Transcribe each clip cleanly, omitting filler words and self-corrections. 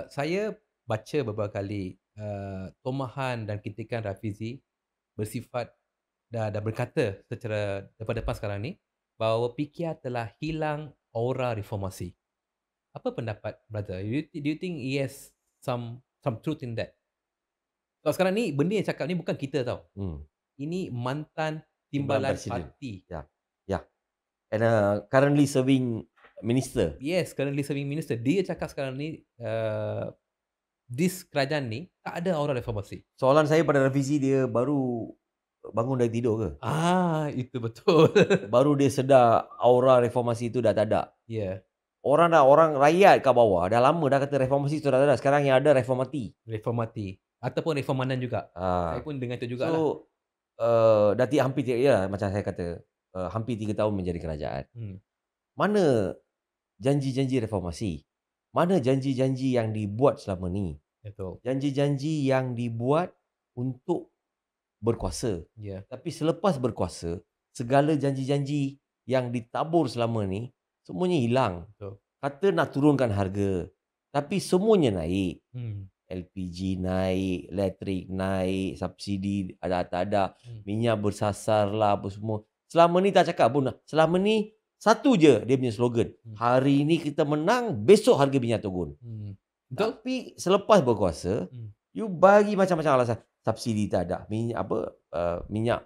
Saya baca beberapa kali, tomahan dan kritikan Rafizi bersifat dah berkata secara depan-depan sekarang ni bahawa PKR telah hilang aura reformasi. Apa pendapat brother? Do you think yes some truth in that? Sebab sekarang ni benda yang cakap ni bukan kita tau. Hmm. Ini mantan Timbalan timbalan Presiden. parti. Ya. Ya. And currently serving minister. Yes, currently serving minister. Dia cakap sekarang ni this kerajaan ni tak ada aura reformasi. Soalan saya pada Rafizi, dia baru bangun dari tidur ke? Itu betul. Baru dia sedar aura reformasi itu dah tak ada. Ya, Orang rakyat kat bawah dah lama dah kata reformasi itu dah tak ada. Sekarang yang ada reformati. reformati ataupun reformanan juga. Saya Ah. pun dengan itu So jugalah. dah hampir ya, macam saya kata, hampir 3 tahun menjadi kerajaan. Hmm, Mana janji-janji reformasi? Mana janji-janji yang dibuat selama ni? betul. Janji-janji yang dibuat untuk berkuasa. Ya, Tapi selepas berkuasa, segala janji-janji yang ditabur selama ni semuanya hilang. betul. Kata nak turunkan harga, tapi semuanya naik. Hmm, LPG naik, elektrik naik, subsidi ada tak ada, minyak bersasar lah apa semua. Selama ni tak cakap pun. Selama ni satu je dia punya slogan. Hari ni kita menang, besok harga minyak turun. betul? Tapi selepas berkuasa, you bagi macam-macam alasan. Subsidi tak ada, minyak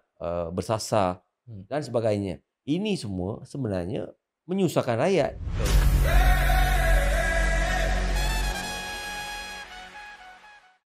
bersasar dan sebagainya. Ini semua sebenarnya menyusahkan rakyat. Betul.